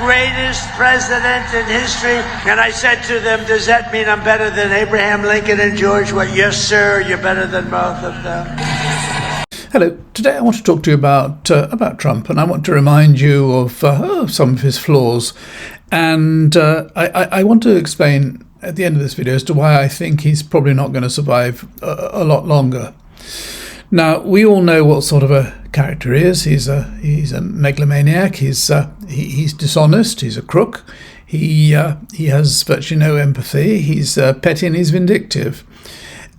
greatest president in history. And I said to them, does that mean I'm better than Abraham Lincoln and George? Well, yes, sir, you're better than both of them. Hello, today I want to talk to you about Trump, and I want to remind you of some of his flaws. And I want to explain at the end of this video as to why I think he's probably not going to survive a lot longer. Now, we all know what sort of a character he is. He's a megalomaniac. He's dishonest. He's a crook. He has virtually no empathy. He's petty and he's vindictive.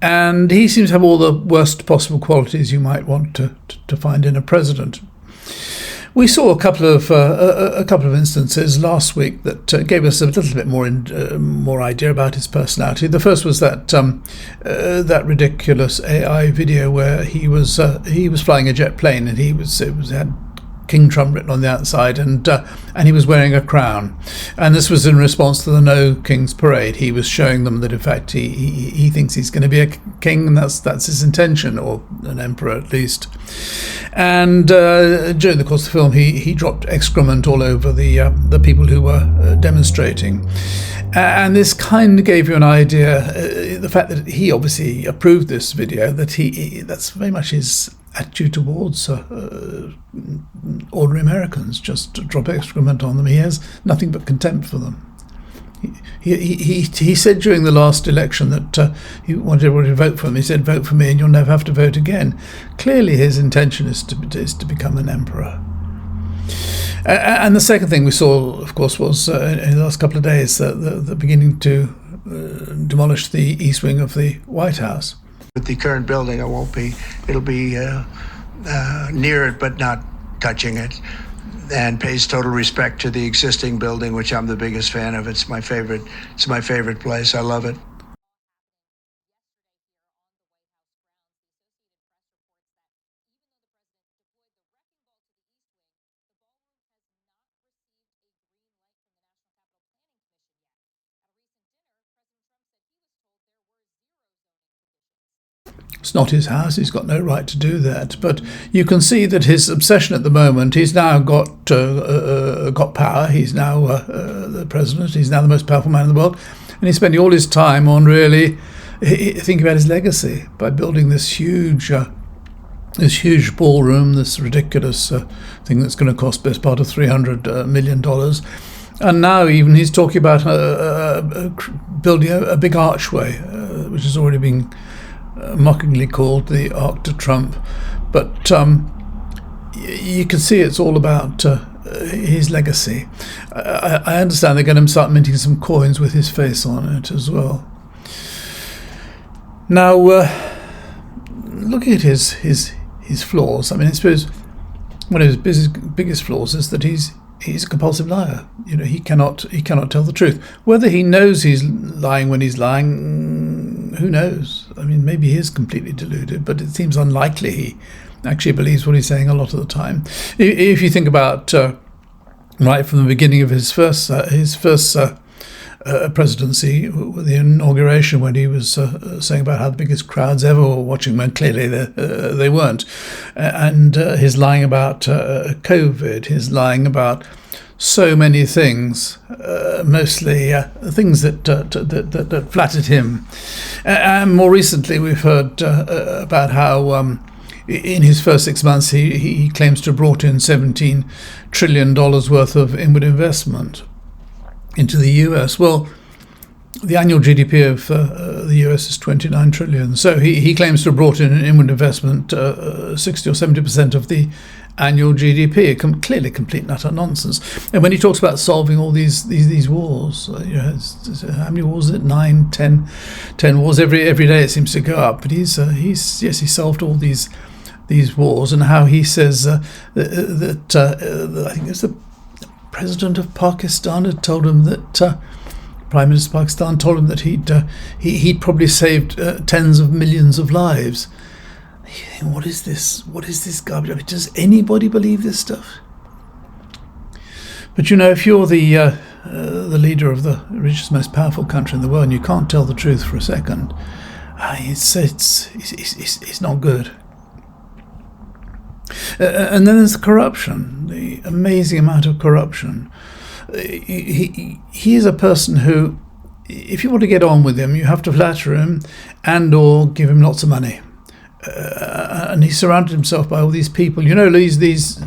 And he seems to have all the worst possible qualities you might want to find in a president. We saw a couple of instances last week that gave us a little bit more idea about his personality. The first was that ridiculous AI video where he was flying a jet plane and it had King Trump written on the outside, and he was wearing a crown, and this was in response to the No King's Parade. He was showing them that in fact he thinks he's going to be a king, and that's his intention, or an emperor at least. And during the course of the film, he dropped excrement all over the people who were demonstrating, and this kind of gave you an idea. The fact that he obviously approved this video, that's very much his attitude towards ordinary Americans. Just drop excrement on them. He has nothing but contempt for them. He said during the last election that he wanted everybody to vote for him. He said, "Vote for me, and you'll never have to vote again." Clearly, his intention is to become an emperor. And the second thing we saw, of course, was in the last couple of days the beginning to demolish the east wing of the White House. With the current building, it'll be near it but not touching it, and pays total respect to the existing building, which I'm the biggest fan of. It's my favorite place. I love it. It's not his house. He's got no right to do that. But you can see that his obsession at the moment, he's now got power. He's now the president. He's now the most powerful man in the world. And he's spending all his time on really thinking about his legacy by building this huge ballroom, this ridiculous thing that's going to cost best part of $300 million. And now even he's talking about building a big archway, which has already been mockingly called the Arc to Trump. But you can see it's all about his legacy. I understand they're going to start minting some coins with his face on it as well. Now, looking at his flaws, I mean, I suppose one of his biggest flaws is that he's a compulsive liar. You know, he cannot tell the truth. Whether he knows he's lying when he's lying, who knows? I mean, maybe he is completely deluded, but it seems unlikely he actually believes what he's saying a lot of the time. If you think about right from the beginning of his first presidency, with the inauguration, when he was saying about how the biggest crowds ever were watching, when clearly they weren't, and his lying about COVID, his lying about so many things, mostly things that flattered him. And more recently, we've heard about how in his first 6 months he claims to have brought in $17 trillion worth of inward investment into the US. Well, the annual GDP of the US is 29 trillion. So he claims to have brought in an inward investment 60 or 70% of the annual GDP. Clearly complete and utter nonsense. And when he talks about solving all these wars, you know, how many wars is it? 9, 10 wars every day. It seems to go up. But he solved all these wars, and how he says that I think it's the President of Pakistan had told him that Prime Minister of Pakistan told him that he'd probably saved tens of millions of lives. What is this? What is this garbage? I mean, does anybody believe this stuff? But you know, if you're the leader of the richest, most powerful country in the world, and you can't tell the truth for a second, it's not good. And then there's the corruption, the amazing amount of corruption. he is a person who, if you want to get on with him, you have to flatter him and or give him lots of money. And he surrounded himself by all these people. You know, these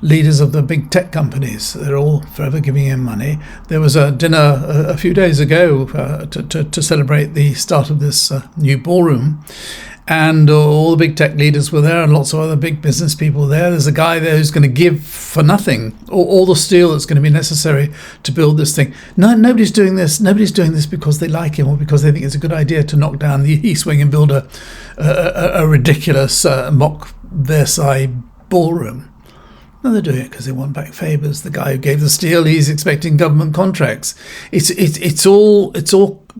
leaders of the big tech companies. They're all forever giving him money. There was a dinner a few days ago to celebrate the start of this new ballroom. And all the big tech leaders were there and lots of other big business people there. There's a guy there who's going to give for nothing all the steel that's going to be necessary to build this thing. No, nobody's doing this. Nobody's doing this because they like him or because they think it's a good idea to knock down the East Wing and build a ridiculous mock Versailles ballroom. No, they're doing it because they want back Fabers, the guy who gave the steel. He's expecting government contracts. It's all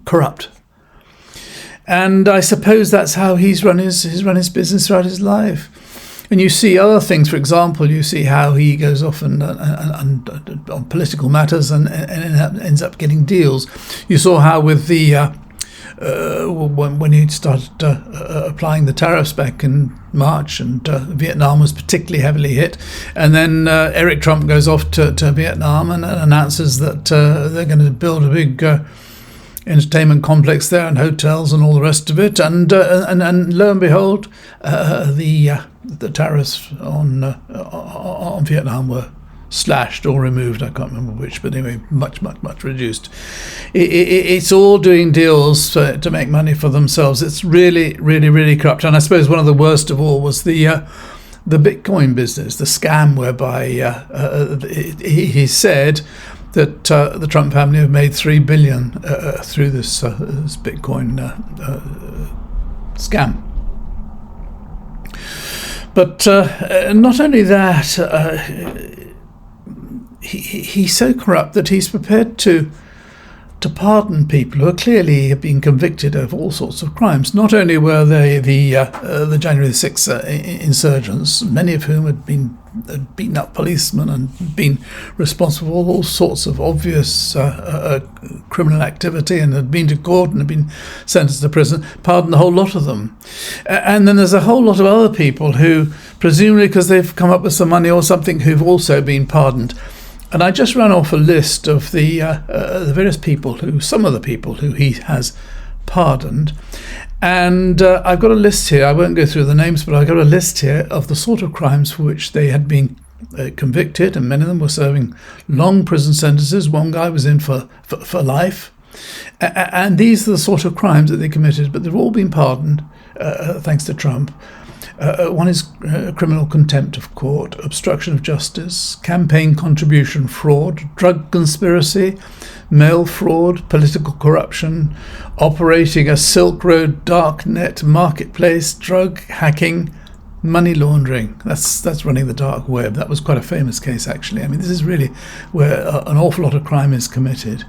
corrupt. And I suppose that's how he's run his business throughout his life. And you see other things. For example, you see how he goes off and on political matters and ends up getting deals. You saw how with the when he started applying the tariffs back in March, and Vietnam was particularly heavily hit. And then Eric Trump goes off to Vietnam and announces that they're going to build a big entertainment complex there and hotels and all the rest of it, and lo and behold, the tariffs on Vietnam were slashed or removed. I can't remember which, but anyway, much reduced. It's all doing deals to make money for themselves. It's really corrupt. And I suppose one of the worst of all was the Bitcoin business, the scam whereby he said that the Trump family have made $3 billion through this Bitcoin scam. But not only that, he's so corrupt that he's prepared to pardon people who clearly have been convicted of all sorts of crimes. Not only were they the January 6th insurgents, many of whom had beaten up policemen and been responsible for all sorts of obvious criminal activity and had been to court and had been sentenced to prison, pardoned the whole lot of them. And then there's a whole lot of other people who, presumably because they've come up with some money or something, who've also been pardoned. And I just ran off a list of the various people some of the people who he has pardoned. And I've got a list here. I won't go through the names, but I've got a list here of the sort of crimes for which they had been convicted, and many of them were serving long prison sentences. One guy was in for life. And these are the sort of crimes that they committed, but they've all been pardoned thanks to Trump. One is criminal contempt of court, obstruction of justice, campaign contribution fraud, drug conspiracy, mail fraud, political corruption, operating a Silk Road dark net marketplace, drug hacking, money laundering. That's running the dark web. That was quite a famous case, actually. I mean, this is really where an awful lot of crime is committed.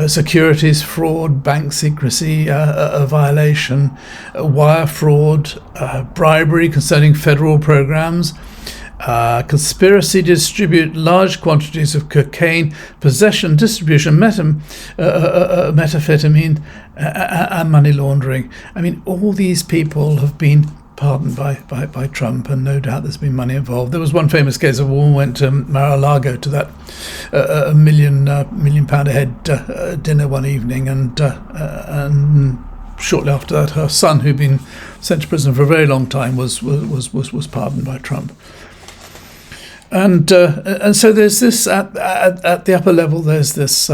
Securities fraud, bank secrecy violation, wire fraud, bribery concerning federal programs, conspiracy to distribute large quantities of cocaine, possession, distribution, methamphetamine, and money laundering. I mean, all these people have been pardoned by Trump, and no doubt there's been money involved. There was one famous case of a woman went to Mar-a-Lago to that £1 million a head dinner one evening, and shortly after that, her son, who'd been sent to prison for a very long time, was pardoned by Trump. And so there's this at the upper level. There's this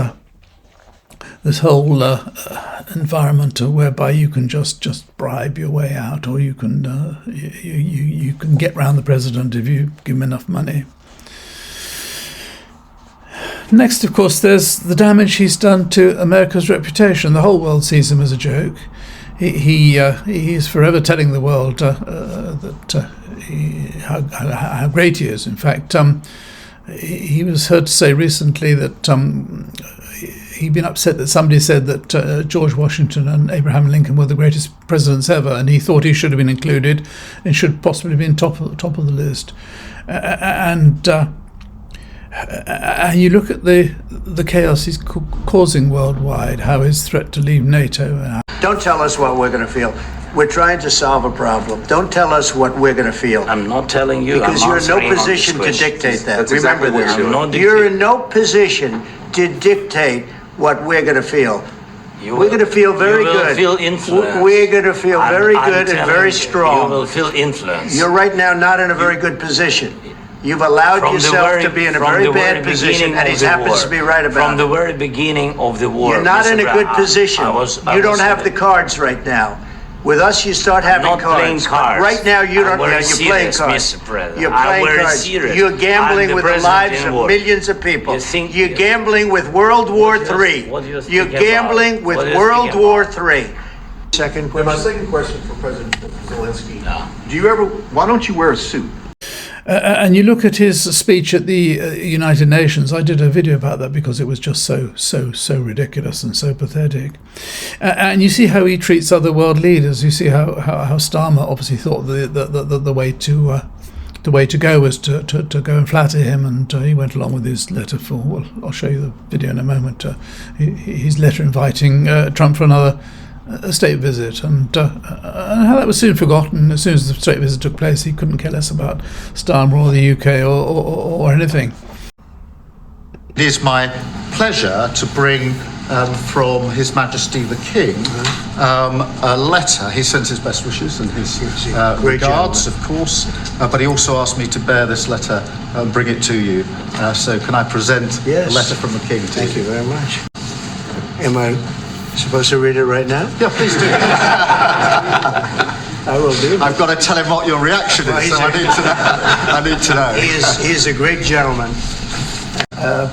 whole environment whereby you can just bribe your way out, or you can you can get round the president if you give him enough money. Next, of course, there's the damage he's done to America's reputation. The whole world sees him as a joke. He is forever telling the world how great he is. In fact, he was heard to say recently that he'd been upset that somebody said that George Washington and Abraham Lincoln were the greatest presidents ever, and he thought he should have been included and should possibly be top of the list. And you look at the chaos he's causing worldwide, how his threat to leave NATO. Don't tell us what we're going to feel. We're trying to solve a problem. Don't tell us what we're going to feel. I'm not telling you. Because I'm you're in no answering on position this to question. dictate that. That's Remember exactly what this. you're doing. I'm not You're dictating. in no position to dictate what we're going to feel. You We're going to feel very you will good. Feel influenced. We're going to feel very I'm good and telling very you, strong. You will feel influenced. You're right now not in a very good position. You've allowed From the yourself very- to be in a from very the bad very position, beginning and he of the happens war. to be right about From the it. very beginning of the war. You're not Mr. in a good Brown, position. I You don't was have the cards right now. With us, you start having not cards. playing But cards. right now, you don't. I'm very You're playing serious, cards. Mr. President. You're I'm playing very cards. serious. You're gambling I'm the with the president lives in of war. millions of people. You think- You're gambling with World War What do you- III. what do you think You're about? gambling with What do you World think War about? III. Second And my question. second question for President Zelensky. No. Why don't you wear a suit? And you look at his speech at the United Nations. I did a video about that because it was just so ridiculous and so pathetic. And you see how he treats other world leaders. You see how Starmer obviously thought the way to go was to go and flatter him, and he went along with his letter for. Well, I'll show you the video in a moment. His letter inviting Trump for another a state visit, and how that was soon forgotten. As soon as the state visit took place, he couldn't care less about Starmer or the UK or anything. It is my pleasure to bring from His Majesty the King a letter. He sends his best wishes and his regards, of course, but he also asked me to bear this letter and bring it to you. So can I present Yes. the letter from the King to Thank you very much. Am I supposed to read it right now? Yeah, please do. I will do. I've got to tell him what your reaction Well, is, he's so I a- need to know. I need to know. He is a great gentleman.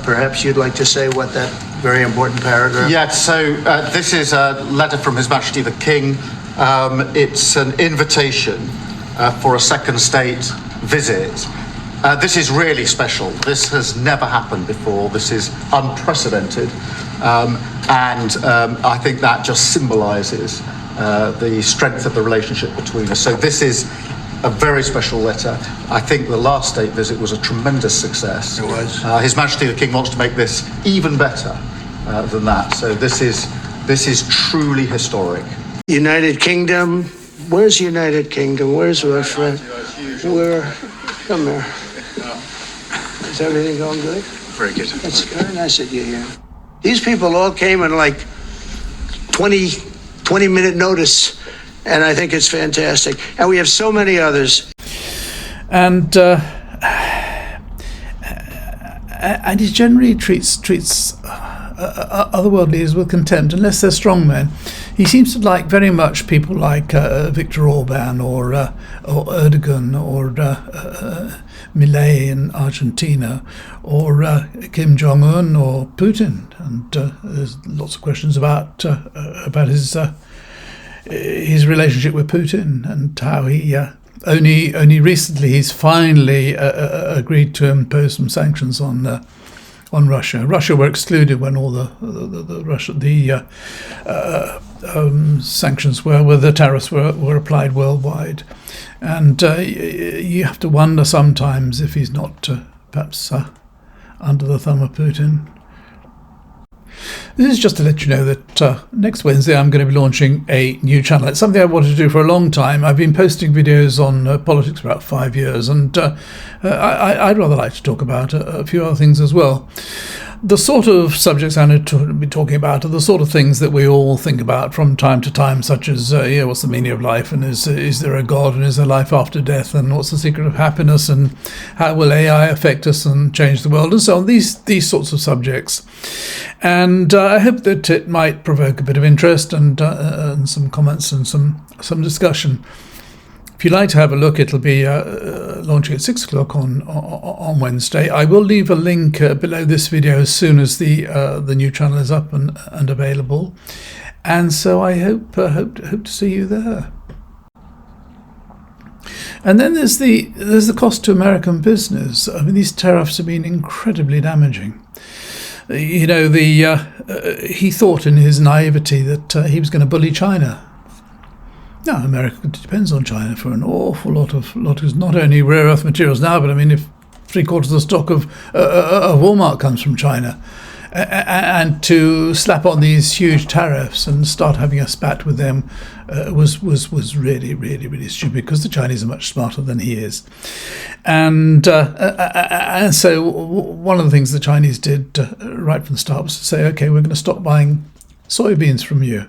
Perhaps you'd like to say what that very important paragraph. Yeah, so this is a letter from His Majesty the King. It's an invitation for a second state visit. This is really special. This has never happened before. This is unprecedented. And I think that just symbolises the strength of the relationship between us. So this is a very special letter. I think the last state visit was a tremendous success. It was. His Majesty the King wants to make this even better than that. So this is truly historic. United Kingdom. Where's United Kingdom? Where's our friend? Where? Come here. Is everything going good? Very good. It's very nice that you're here. These people all came in like 20-minute notice, and I think it's fantastic. And we have so many others. And he generally treats other world leaders with contempt, unless they're strongmen. He seems to like very much people like Viktor Orban or Erdogan or Milei in Argentina, or Kim Jong-un or Putin. And there's lots of questions about his relationship with Putin, and how he only recently he's finally agreed to impose some sanctions on Russia. Russia were excluded when all the sanctions were the tariffs were applied worldwide, and you have to wonder sometimes if he's not perhaps under the thumb of Putin. This is just to let you know that next Wednesday I'm going to be launching a new channel. It's something I wanted to do for a long time. I've been posting videos on politics for about 5 years, and I'd rather like to talk about a few other things as well. The sort of subjects I'm going to be talking about are the sort of things that we all think about from time to time, such as what's the meaning of life, and is there a God, and is there life after death, and what's the secret of happiness, and how will AI affect us and change the world, and so on. These sorts of subjects, and I hope that it might provoke a bit of interest and some comments and some discussion. If you'd like to have a look, it'll be launching at 6 o'clock on Wednesday. I will leave a link below this video as soon as the new channel is up and available, and so I hope to see you there. And then there's the cost to American business. I mean, these tariffs have been incredibly damaging. You know, he thought in his naivety that he was going to bully China. No, America depends on China for an awful lot of not only rare earth materials now, but I mean, if 3/4 of the stock of Walmart comes from China, and to slap on these huge tariffs and start having a spat with them was really, really, really stupid, because the Chinese are much smarter than he is. And so one of the things the Chinese did right from the start was to say, okay, we're going to stop buying soybeans from you.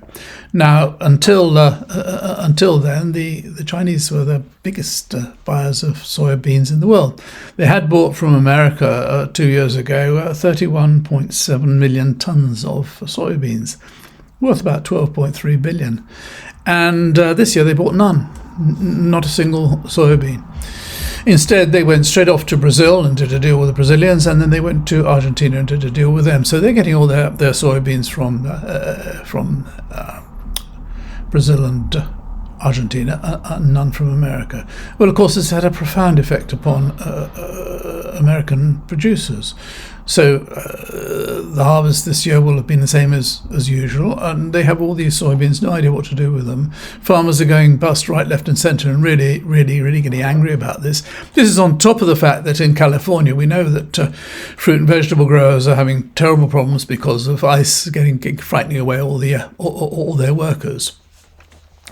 Now, until then, the Chinese were the biggest buyers of soybeans in the world. They had bought from America 2 years ago 31.7 million tons of soybeans, worth about 12.3 billion. And this year they bought none, not a single soybean. Instead, they went straight off to Brazil and did a deal with the Brazilians, and then they went to Argentina and did a deal with them. So they're getting all their soybeans from Brazil and Argentina, and none from America. Well, of course, this had a profound effect upon American producers. So the harvest this year will have been the same as usual, and they have all these soybeans, no idea what to do with them. Farmers are going bust right, left and centre, and really, really, really getting angry about this. This is on top of the fact that in California we know that fruit and vegetable growers are having terrible problems because of ice frightening away all their workers.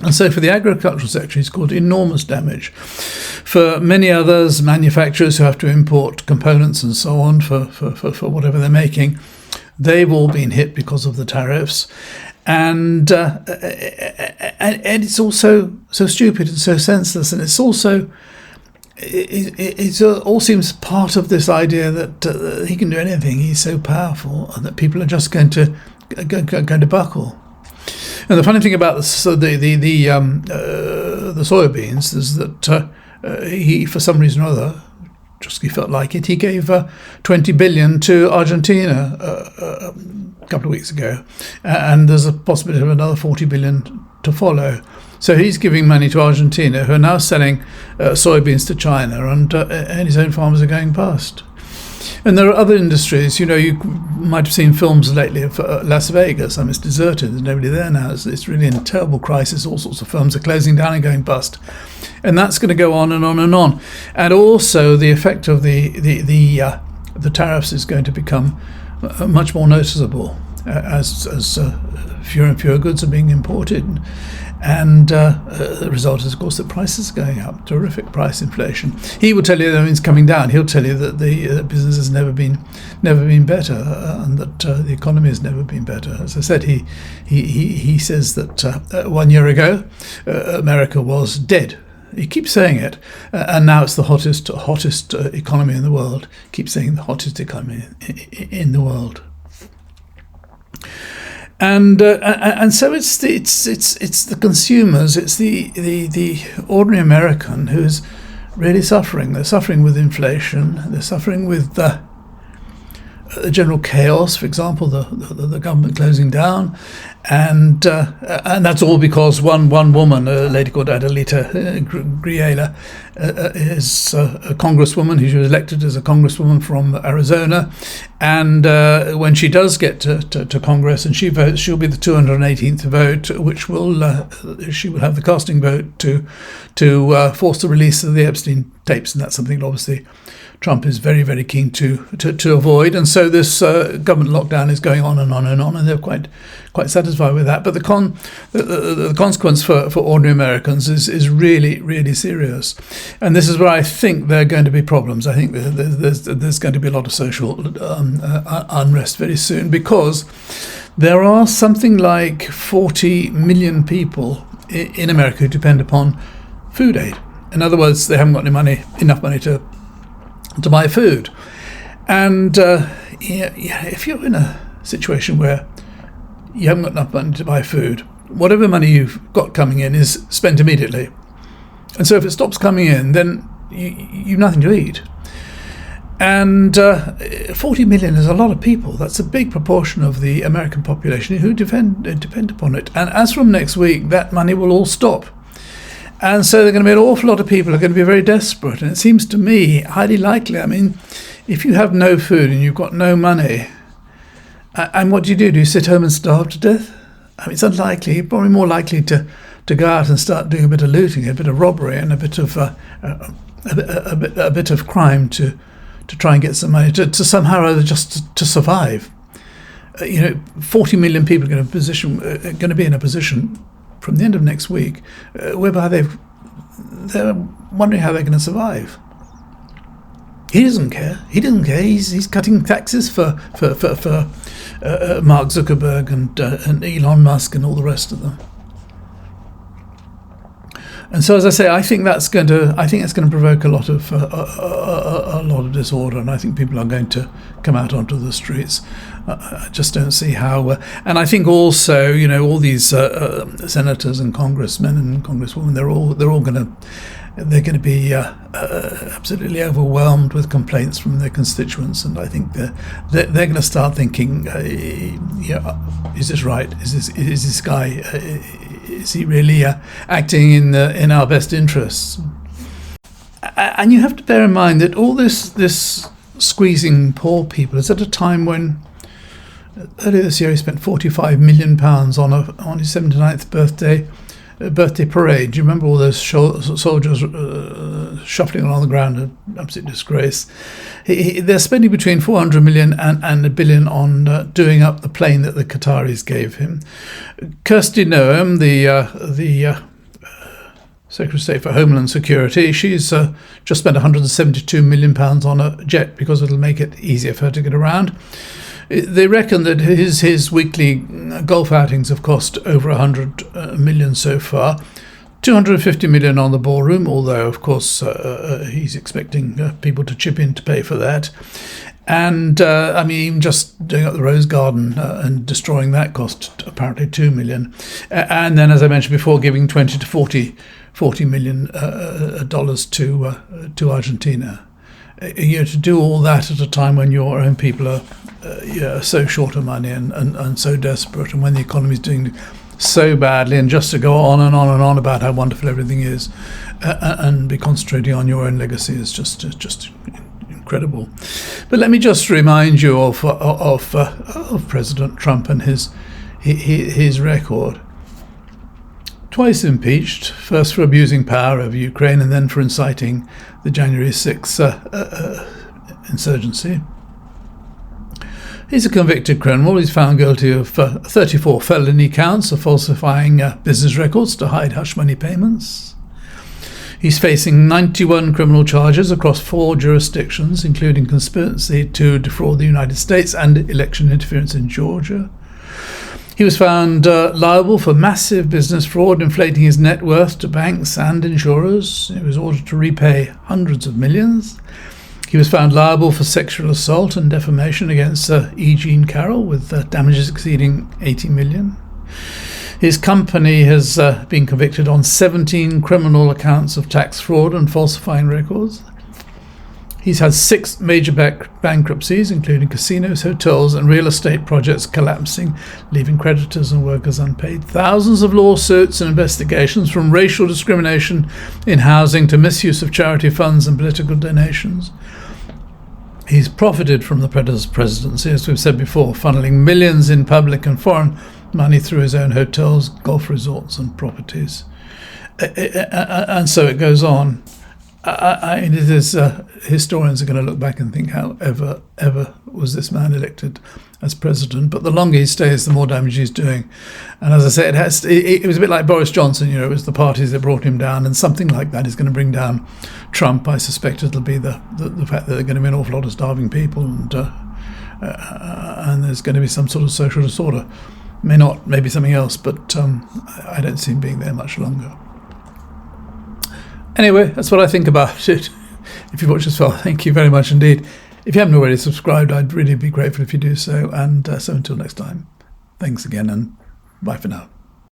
And so for the agricultural sector, it's caused enormous damage. For many others, manufacturers who have to import components and so on for whatever they're making, they've all been hit because of the tariffs. And it's also so stupid and so senseless. And it's also, it all seems part of this idea that he can do anything. He's so powerful, and that people are just going to buckle. And the funny thing about the soybeans is that he, for some reason or other, just he felt like it, he gave 20 billion to Argentina a couple of weeks ago, and there's a possibility of another 40 billion to follow. So he's giving money to Argentina, who are now selling soybeans to China, and his own farmers are going past. And there are other industries, you might have seen films lately of Las Vegas. It's deserted, there's nobody there now. It's really in a terrible crisis. All sorts of firms are closing down and going bust. And that's going to go on and on and on. And also the effect of the tariffs is going to become much more noticeable as fewer and fewer goods are being imported. And the result is, of course, that prices are going up, terrific price inflation. He will tell you that it's coming down. He'll tell you that the business has never been better, and that the economy has never been better. As I said, he says that 1 year ago, America was dead. He keeps saying it, and now it's the hottest economy in the world. Keeps saying the hottest economy in the world. And so it's the consumers, it's the ordinary American who's really suffering. They're suffering with inflation. They're suffering with the general chaos. For example, the government closing down, and that's all because one woman, a lady called Adelita Griela, is a congresswoman. She was elected as a congresswoman from Arizona, and when she does get to Congress and she votes, she'll be the 218th vote, which will she will have the casting vote to force the release of the Epstein tapes, and that's something obviously Trump is very, very keen to avoid. And so this government lockdown is going on and on and on, and they're quite satisfied with that. But the consequence for ordinary Americans is really, really serious. And this is where I think there are going to be problems. I think there's going to be a lot of social unrest very soon, because there are something like 40 million people in America who depend upon food aid. In other words, they haven't got enough money to buy food. And if you're in a situation where you haven't got enough money to buy food, whatever money you've got coming in is spent immediately. And so if it stops coming in, then you've nothing to eat. And 40 million is a lot of people. That's a big proportion of the American population who depend upon it. And as from next week, that money will all stop. And so there are going to be an awful lot of people who are going to be very desperate. And it seems to me highly likely. I mean, if you have no food and you've got no money, and what do? Do you sit home and starve to death? I mean, it's unlikely. You're probably more likely to go out and start doing a bit of looting, a bit of robbery, and a bit of crime to try and get some money to somehow or other just to survive. 40 million people are going to be in a position from the end of next week whereby they're wondering how they're going to survive. He doesn't care. He's cutting taxes for Mark Zuckerberg and Elon Musk and all the rest of them. And so, as I say, I think that's going to provoke a lot of disorder, and I think people are going to come out onto the streets. I just don't see how. And I think also, all these senators and congressmen and congresswomen, they're going to be absolutely overwhelmed with complaints from their constituents, and I think they're going to start thinking, is this right? Is this guy? Is he really acting in our best interests? And you have to bear in mind that all this squeezing poor people is at a time when earlier this year he spent £45 million on his 79th birthday parade. Do you remember all those soldiers shuffling along the ground? An absolute disgrace. They're spending between 400 million and £1 billion on doing up the plane that the Qataris gave him. Kirsty Noem, the Secretary of State for Homeland Security, she's just spent £172 million on a jet because it'll make it easier for her to get around. They reckon that his weekly golf outings have cost over 100 million so far. 250 million on the ballroom, although of course he's expecting people to chip in to pay for that. And even just doing up the Rose Garden and destroying that cost apparently 2 million. And then, as I mentioned before, giving 20 to 40 million dollars to Argentina. To do all that at a time when your own people are so short of money and so desperate, and when the economy is doing so badly, and just to go on and on and on about how wonderful everything is, and be concentrating on your own legacy is just incredible. But let me just remind you of President Trump and his record. Twice impeached, first for abusing power over Ukraine and then for inciting the January 6th insurgency. He's a convicted criminal. He's found guilty of 34 felony counts of falsifying business records to hide hush money payments. He's facing 91 criminal charges across 4 jurisdictions, including conspiracy to defraud the United States and election interference in Georgia. He was found liable for massive business fraud, inflating his net worth to banks and insurers. He was ordered to repay hundreds of millions. He was found liable for sexual assault and defamation against E. Jean Carroll, with damages exceeding 80 million. His company has been convicted on 17 criminal accounts of tax fraud and falsifying records. He's had 6 major bankruptcies, including casinos, hotels, and real estate projects collapsing, leaving creditors and workers unpaid. Thousands of lawsuits and investigations, from racial discrimination in housing to misuse of charity funds and political donations. He's profited from the presidency, as we've said before, funneling millions in public and foreign money through his own hotels, golf resorts, and properties. And so it goes on. Historians are going to look back and think, how ever was this man elected as president? But the longer he stays, the more damage he's doing. And as I say, it was a bit like Boris Johnson. It was the parties that brought him down, and something like that is going to bring down Trump. I suspect it'll be the fact that there are going to be an awful lot of starving people, and there's going to be some sort of social disorder. Maybe something else, but I don't see him being there much longer. Anyway, that's what I think about it. If you've watched this far, thank you very much indeed. If you haven't already subscribed, I'd really be grateful if you do so. And so until next time, thanks again, and bye for now.